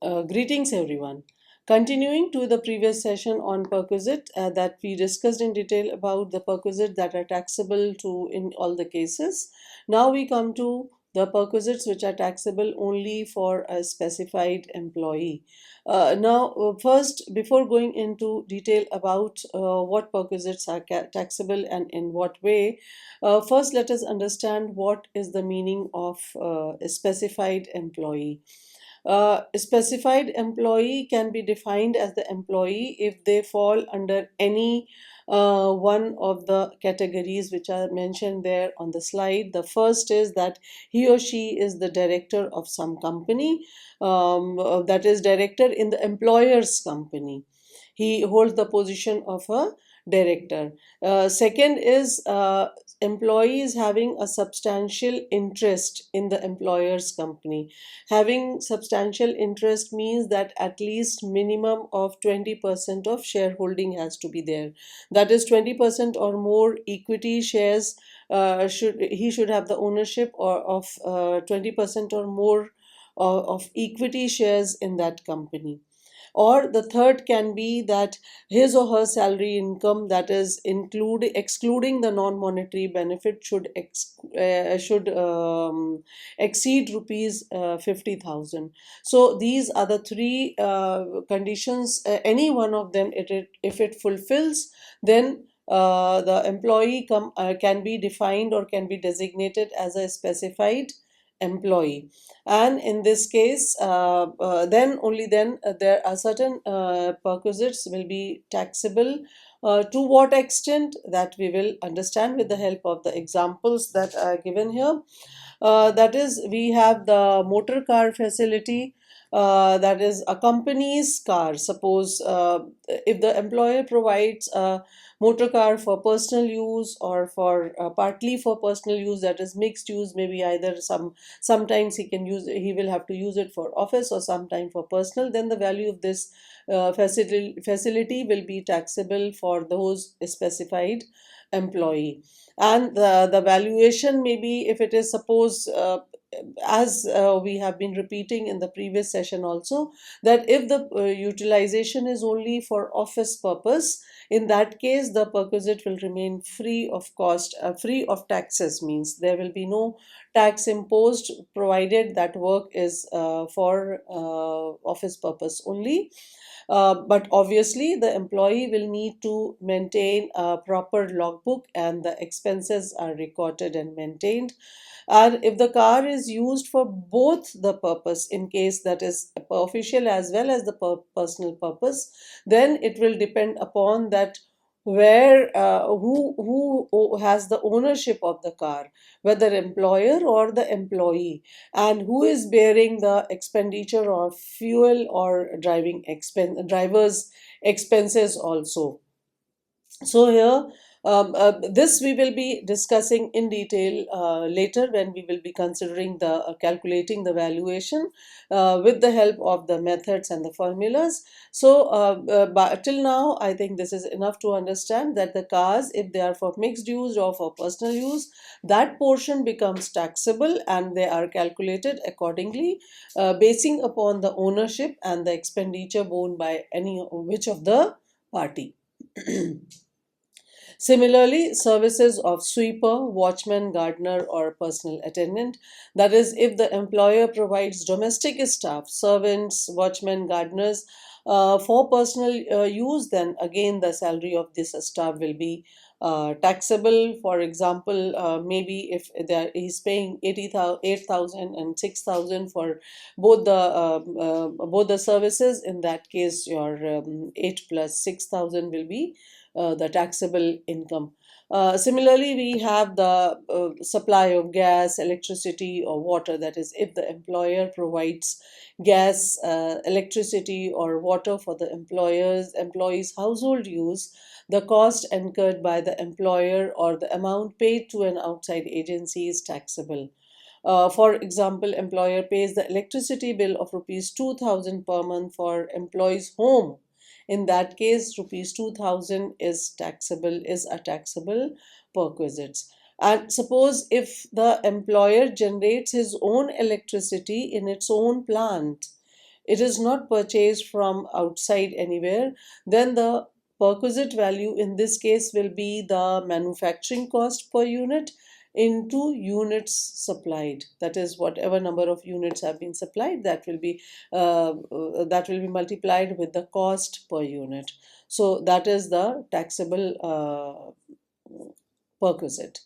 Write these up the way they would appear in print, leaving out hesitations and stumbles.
Greetings, everyone. Continuing to the previous session on perquisite that we discussed in detail about the perquisite that are taxable to in all the cases. Now we come to the perquisites which are taxable only for a specified employee. First, before going into detail about what perquisites are taxable and in what way, first let us understand what is the meaning of a specified employee. A specified employee can be defined as the employee if they fall under any one of the categories which are mentioned there on the slide. The first is that he or she is the director of some company, that is, director in the employer's company. He holds the position of a director. Second is employees having a substantial interest in the employer's company. Having substantial interest means that at least minimum of 20% of shareholding has to be there. That is 20% or more equity shares. Should have the ownership of 20% or more of equity shares in that company. Or the third can be that his or her salary income, that is include excluding the non-monetary benefit, should exceed rupees 50,000. So these are the three conditions. Any one of them, if it fulfills, then the employee can be defined or can be designated as a specified employee. And in this case, then only then there are certain perquisites will be taxable. To what extent, that we will understand with the help of the examples that are given here. That is, we have the motor car facility. That is a company's car. Suppose if the employer provides a motor car for personal use or for partly for personal use, that is mixed use, maybe either sometimes he will have to use it for office or sometime for personal, then the value of this facility will be taxable for those specified employee. And the valuation, maybe if it is, suppose as we have been repeating in the previous session also, that if the utilization is only for office purpose, in that case the perquisite will remain free of cost, free of taxes, means there will be no tax imposed, provided that work is for office purpose only. But obviously, the employee will need to maintain a proper logbook and the expenses are recorded and maintained. And if the car is used for both the purpose, in case that is official as well as the personal purpose, then it will depend upon that where who has the ownership of the car, whether employer or the employee, and who is bearing the expenditure of fuel or drivers expenses also. So here, this we will be discussing in detail later when we will be considering the calculating the valuation with the help of the methods and the formulas. So but till now, I think this is enough to understand that the cars, if they are for mixed use or for personal use, that portion becomes taxable and they are calculated accordingly, basing upon the ownership and the expenditure borne by any which of the party. Similarly, services of sweeper, watchman, gardener, or personal attendant, that is, if the employer provides domestic staff, servants, watchmen, gardeners, for personal use, then again the salary of this staff will be taxable. For example, maybe if he's paying 8,000 and 6,000 for both the services, in that case your 8 plus 6,000 will be the taxable income. Similarly, we have the supply of gas, electricity, or water. That is, if the employer provides gas, electricity, or water for the employees' household use, the cost incurred by the employer or the amount paid to an outside agency is taxable. For example, employer pays the electricity bill of rupees 2,000 per month for employee's home. In that case, rupees 2,000 is a taxable perquisites. And suppose if the employer generates his own electricity in its own plant, it is not purchased from outside anywhere, then the perquisite value in this case will be the manufacturing cost per unit into units supplied. That is, whatever number of units have been supplied, that will be multiplied with the cost per unit. So that is the taxable perquisite.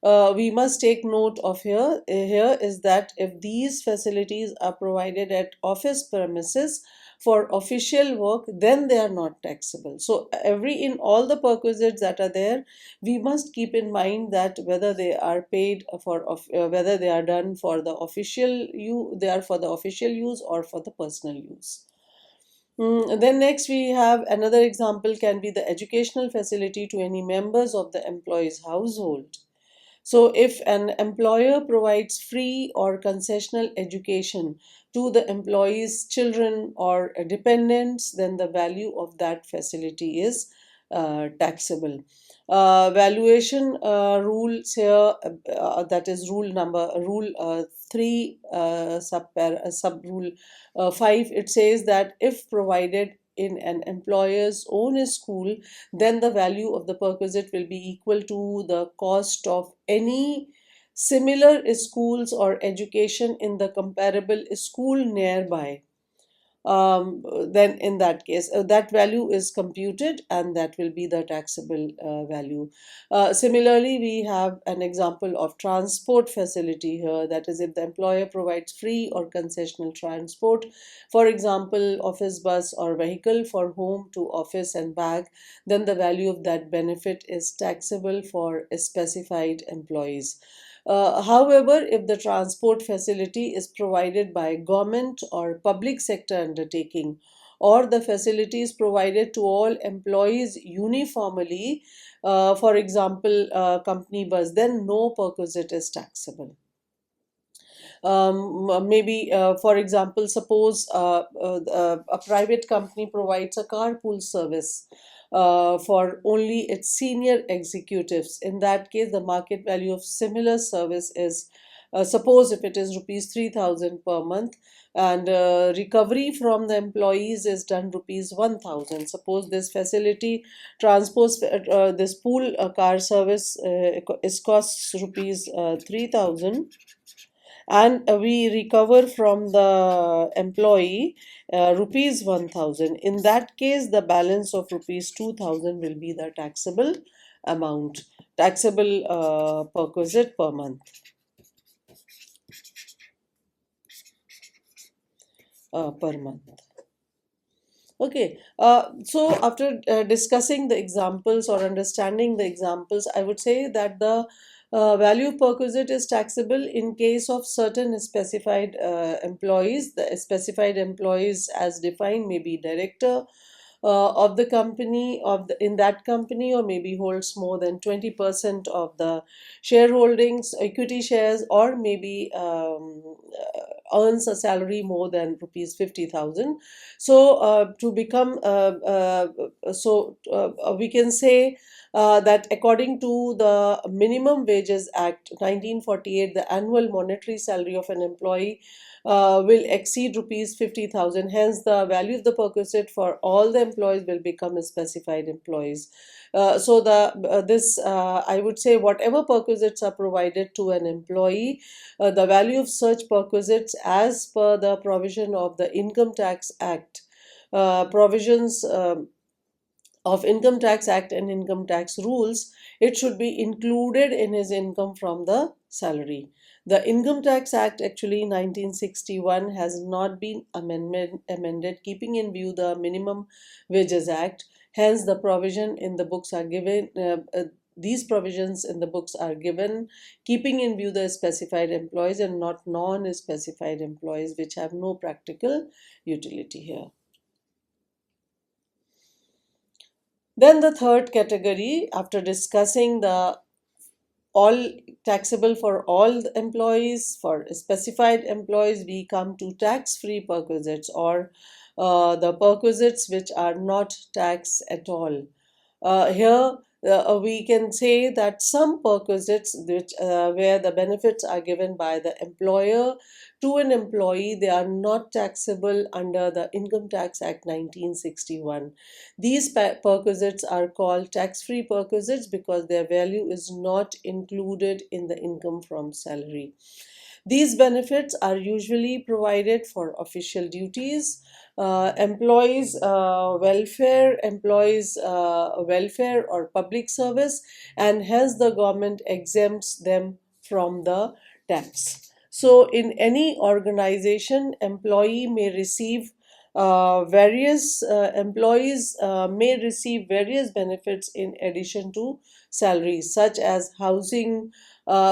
We must take note of here is that if these facilities are provided at office premises for official work, then they are not taxable. So in all the perquisites that are there, we must keep in mind that whether they are paid whether they are done for the official they are for the official use or for the personal use. Then next we have another example can be the educational facility to any members of the employee's household. So, if an employer provides free or concessional education to the employee's children or dependents, then the value of that facility is taxable. Valuation rules here, that is rule 3 sub rule 5. It says that if provided in an employer's own school, then the value of the perquisite will be equal to the cost of any similar schools or education in the comparable school nearby. Then in that case, that value is computed and that will be the taxable value. Similarly, we have an example of transport facility here. That is, if the employer provides free or concessional transport, for example, office bus or vehicle for home to office and back, then the value of that benefit is taxable for specified employees. However, if the transport facility is provided by government or public sector undertaking, or the facility is provided to all employees uniformly, for example, company bus, then no perquisite is taxable. Maybe, for example, suppose a private company provides a carpool service for only its senior executives. In that case, the market value of similar service is, suppose if it is rupees 3,000 per month, and recovery from the employees is done rupees 1,000. Suppose this facility transports this pool car service is costs rupees 3,000, and we recover from the employee rupees 1,000. In that case, the balance of rupees 2,000 will be the taxable amount, taxable perquisite per month. Per month. Okay, so after discussing the examples or understanding the examples, I would say that the value perquisite is taxable in case of certain specified employees. The specified employees, as defined, may be director of the company in that company, or maybe holds more than 20% of the shareholdings, equity shares, or maybe earns a salary more than rupees 50,000. So to become we can say that according to the Minimum Wages Act 1948, the annual monetary salary of an employee will exceed rupees 50,000. Hence, the value of the perquisite for all the employees will become specified employees. So I would say whatever perquisites are provided to an employee, the value of such perquisites as per the provision of the Income Tax Act, provisions of Income Tax Act and income tax rules, it should be included in his income from the salary. The Income Tax Act, actually 1961, has not been amended, keeping in view the Minimum Wages Act. Hence, the provision in the books are given. These provisions in the books are given keeping in view the specified employees and not non-specified employees, which have no practical utility here. Then the third category, after discussing the all taxable for all the employees, for specified employees, we come to tax-free perquisites, or the perquisites which are not taxed at all. Here we can say that some perquisites where the benefits are given by the employer to an employee, they are not taxable under the Income Tax Act 1961. These perquisites are called tax-free perquisites because their value is not included in the income from salary. These benefits are usually provided for official duties, employees welfare or public service, and hence the government exempts them from the tax. So in any organization, various employees may receive various benefits in addition to salaries, such as housing,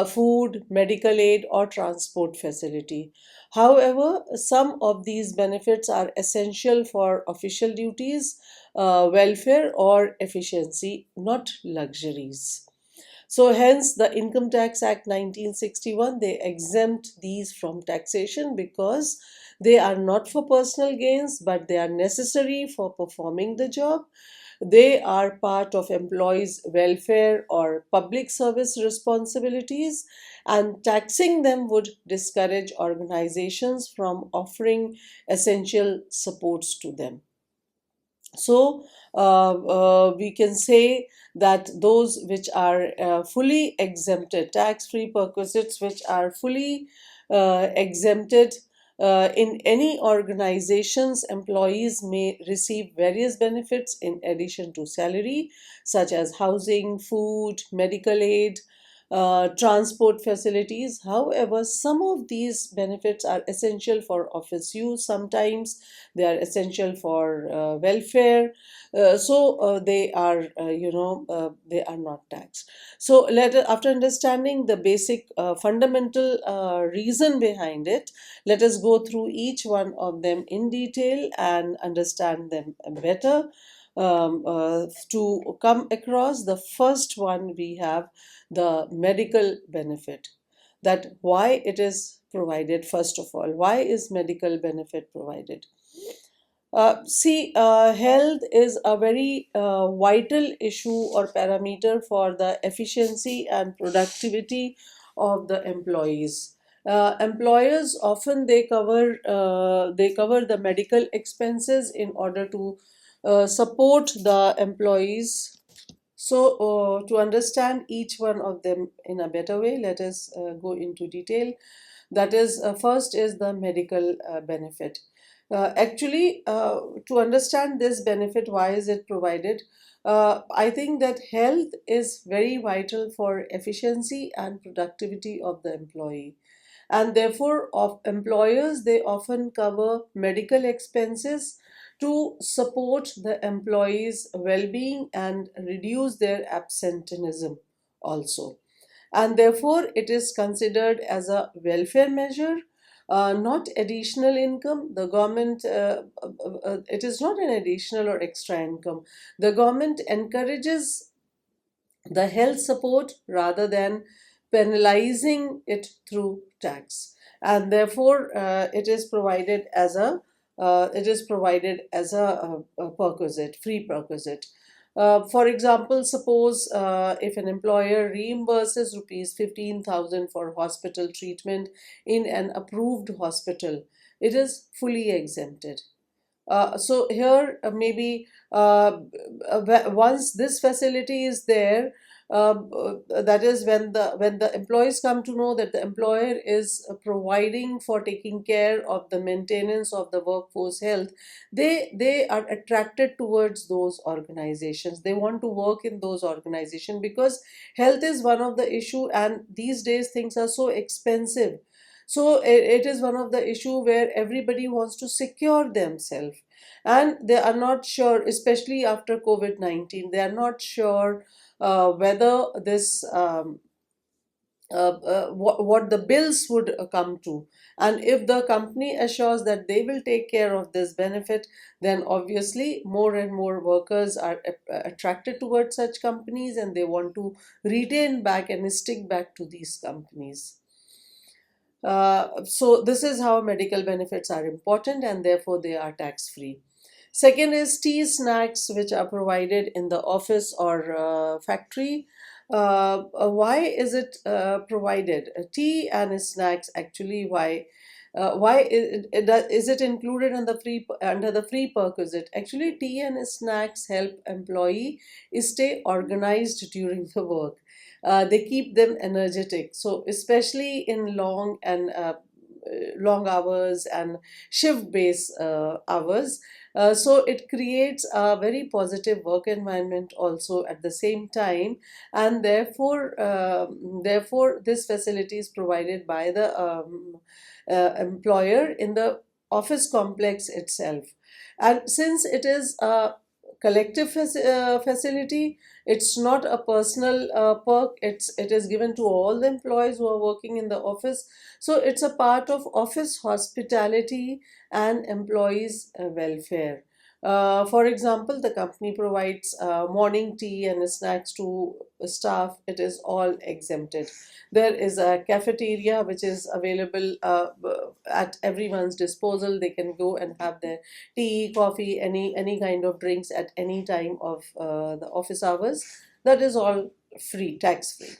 food, medical aid, or transport facility. However, some of these benefits are essential for official duties, welfare, or efficiency, not luxuries. So hence the Income Tax Act 1961, they exempt these from taxation because they are not for personal gains, but they are necessary for performing the job. They are part of employees' welfare or public service responsibilities, and taxing them would discourage organizations from offering essential supports to them. So we can say that those which are fully exempted, tax-free perquisites which are fully exempted in any organizations, employees may receive various benefits in addition to salary, such as housing, food, medical aid, transport facilities. However, some of these benefits are essential for office use. Sometimes they are essential for welfare. They are, they are not taxed. So after understanding the basic fundamental reason behind it, let us go through each one of them in detail and understand them better. To come across the first one, we have the medical benefit. That why it is provided. First of all, why is medical benefit provided? Health is a very vital issue or parameter for the efficiency and productivity of the employees. Employers often they cover the medical expenses in order to support the employees. So, to understand each one of them in a better way, let us go into detail. That is, first is the medical benefit. To understand this benefit, why is it provided? I think that health is very vital for efficiency and productivity of the employee, and therefore of employers they often cover medical expenses to support the employees well-being and reduce their absenteeism also, and therefore it is considered as a welfare measure, not additional income. The government It is not an additional or extra income. The government encourages the health support rather than penalizing it through tax, and therefore it is provided as a perquisite, free perquisite. For example, suppose if an employer reimburses rupees 15,000 for hospital treatment in an approved hospital, it is fully exempted. So here maybe once this facility is there, that is when the employees come to know that the employer is providing for taking care of the maintenance of the workforce health, they are attracted towards those organizations. They want to work in those organizations because health is one of the issue, and these days things are so expensive. So it is one of the issue where everybody wants to secure themselves, and they are not sure, especially after COVID-19, they are not sure whether this what the bills would come to. And if the company assures that they will take care of this benefit, then obviously more and more workers are attracted towards such companies, and they want to retain back and stick back to these companies. So this is how medical benefits are important, and therefore they are tax free. Second is tea snacks, which are provided in the office or factory. Why is it provided? Tea and snacks, actually, why? Is it included in the free under the free perquisite? Actually, tea and snacks help employee stay organized during the work. They keep them energetic. So especially in long hours and shift based hours. So it creates a very positive work environment also at the same time, and therefore this facility is provided by the employer in the office complex itself. And since it is a collective facility, it's not a personal perk. It is given to all the employees who are working in the office. So it's a part of office hospitality and employees welfare. For example, the company provides morning tea and snacks to staff. It is all exempted. There is a cafeteria which is available at everyone's disposal. They can go and have their tea, coffee, any kind of drinks at any time of the office hours. That is all free, tax free.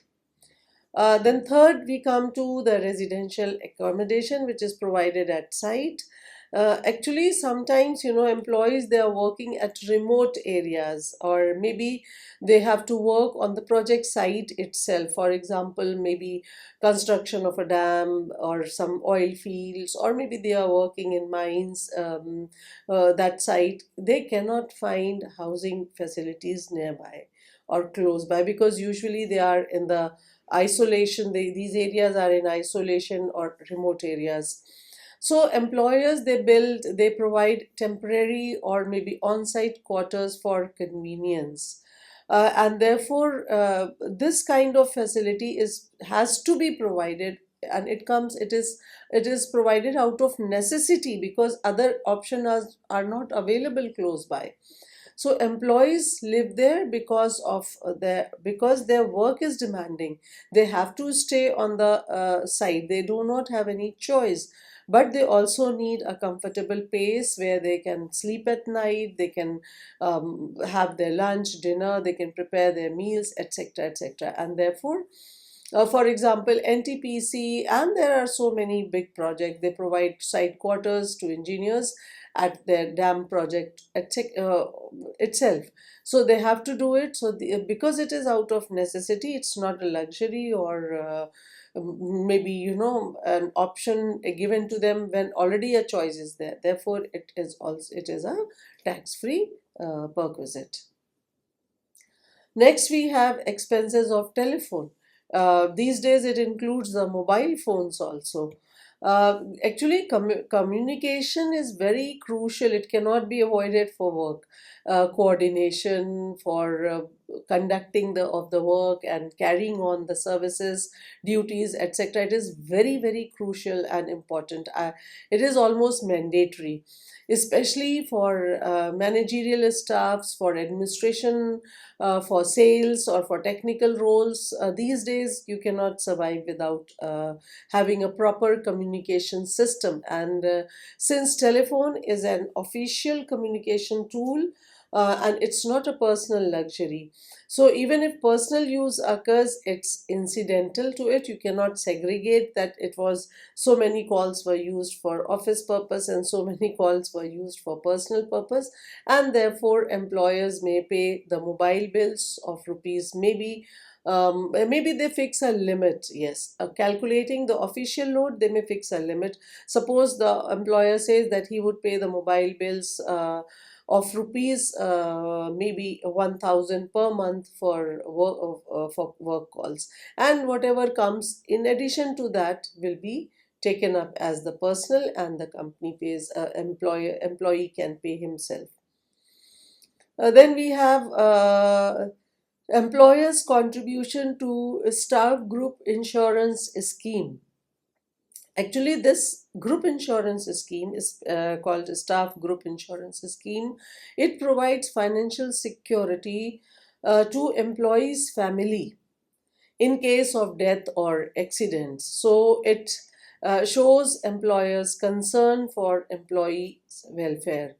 Then third, we come to the residential accommodation, which is provided at site. Actually, sometimes, employees, they are working at remote areas, or maybe they have to work on the project site itself. For example, maybe construction of a dam or some oil fields, or maybe they are working in mines. That site, they cannot find housing facilities nearby or close by, because usually they are in the isolation. These areas are in isolation or remote areas. So employers, they provide temporary or maybe on-site quarters for convenience. And therefore this kind of facility is has to be provided, and it is provided out of necessity, because other options are not available close by. So employees live there because their work is demanding. They have to stay on the site. They do not have any choice. But they also need a comfortable place where they can sleep at night. They can have their lunch, dinner. They can prepare their meals, etc., etc. And therefore, for example, NTPC, and there are so many big projects. They provide site quarters to engineers at their dam project itself. So they have to do it. So because it is out of necessity, it's not a luxury or maybe an option given to them when already a choice is there. Therefore, it is a tax-free perquisite. Next, we have expenses of telephone. These days, it includes the mobile phones also. Actually, communication is very crucial. It cannot be avoided for work. Coordination for conducting the work and carrying on the services, duties, etc. It is very, very crucial and important. It is almost mandatory, especially for managerial staffs, for administration, for sales, or for technical roles. These days, you cannot survive without having a proper communication system. And since telephone is an official communication tool, and it's not a personal luxury, so even if personal use occurs, it's incidental to it. You cannot segregate that it was so many calls were used for office purpose and so many calls were used for personal purpose. And therefore employers may pay the mobile bills of rupees, maybe they fix a limit. Yes, calculating the official load, they may fix a limit. Suppose the employer says that he would pay the mobile bills of rupees maybe 1000 per month for work calls, and whatever comes in addition to that will be taken up as the personal, and the company pays, employee can pay himself. Then we have employers contribution to staff group insurance scheme. Actually, this group insurance scheme is called staff group insurance scheme. It provides financial security to employees family in case of death or accidents. So it shows employers concern for employees welfare.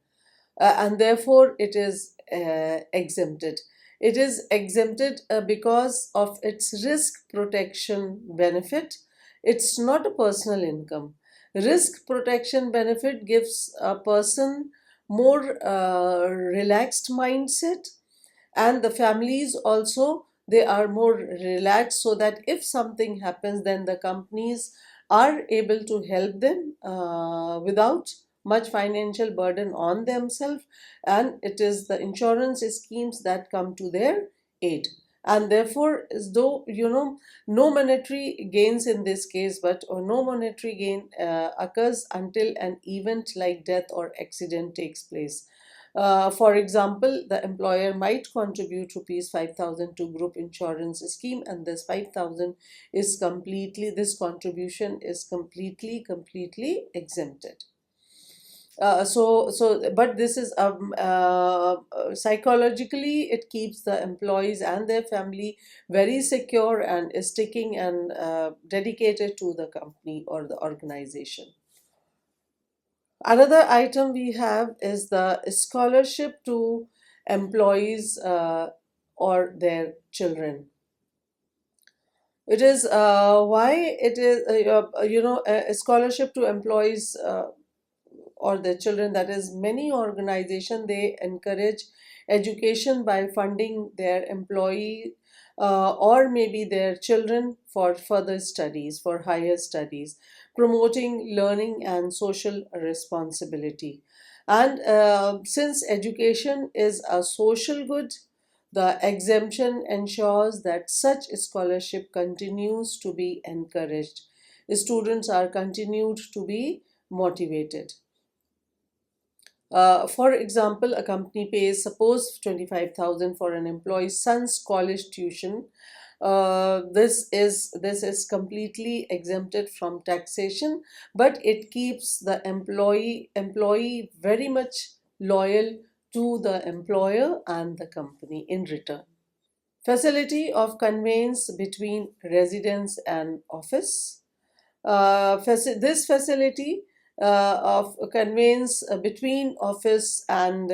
and therefore it is exempted. It is exempted because of its risk protection benefit. It's not a personal income. Risk protection benefit gives a person more relaxed mindset, and the families also, they are more relaxed, so that if something happens, then the companies are able to help them without much financial burden on themselves, and it is the insurance schemes that come to their aid. And therefore, as though, no monetary gains in this case, but or no monetary gain occurs until an event like death or accident takes place. For example, the employer might contribute rupees 5,000 to group insurance scheme, and this 5,000 is completely, this contribution is completely exempted. But this is psychologically, it keeps the employees and their family very secure and sticking and dedicated to the company or the organization. Another item we have is the scholarship to employees or their children. It is why it is a scholarship to employees or their children. That is, many organizations, they encourage education by funding their employee or maybe their children for further studies, for higher studies, promoting learning and social responsibility. And since education is a social good, the exemption ensures that such scholarship continues to be encouraged. Students are continued to be motivated. For example, a company pays, suppose, 25,000 for an employee's son's college tuition. This is completely exempted from taxation, but it keeps the employee very much loyal to the employer and the company in return. Facility of conveyance between residence and office. This facility of conveyance between office and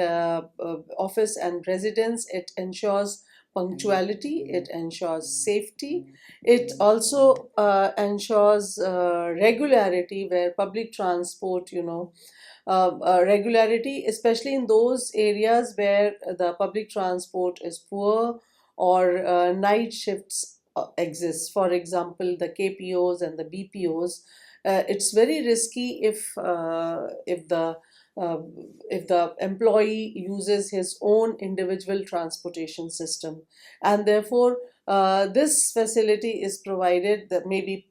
residence, it ensures punctuality, it ensures safety, it also ensures regularity, where public transport, regularity, especially in those areas where the public transport is poor or night shifts exist. For example, the KPOs and the BPOs, it's very risky uh, if the employee uses his own individual transportation system, and therefore this facility is provided, that maybe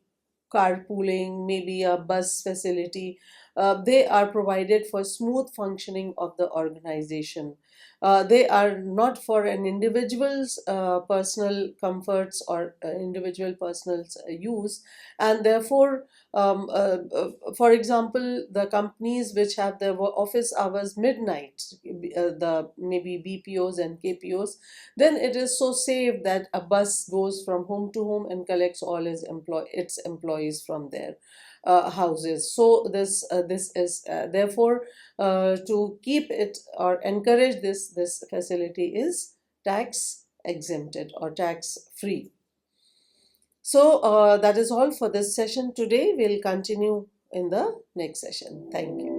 carpooling, maybe a bus facility. They are provided for smooth functioning of the organization. They are not for an individual's personal comforts or individual personal use, and therefore, for example, the companies which have their office hours midnight, the maybe BPOs and KPOs, then it is so safe that a bus goes from home to home and collects all its employees from their houses. So this is therefore, to keep it or encourage this facility is tax exempted or tax free. So that is all for this session today. We'll continue in the next session. Thank you.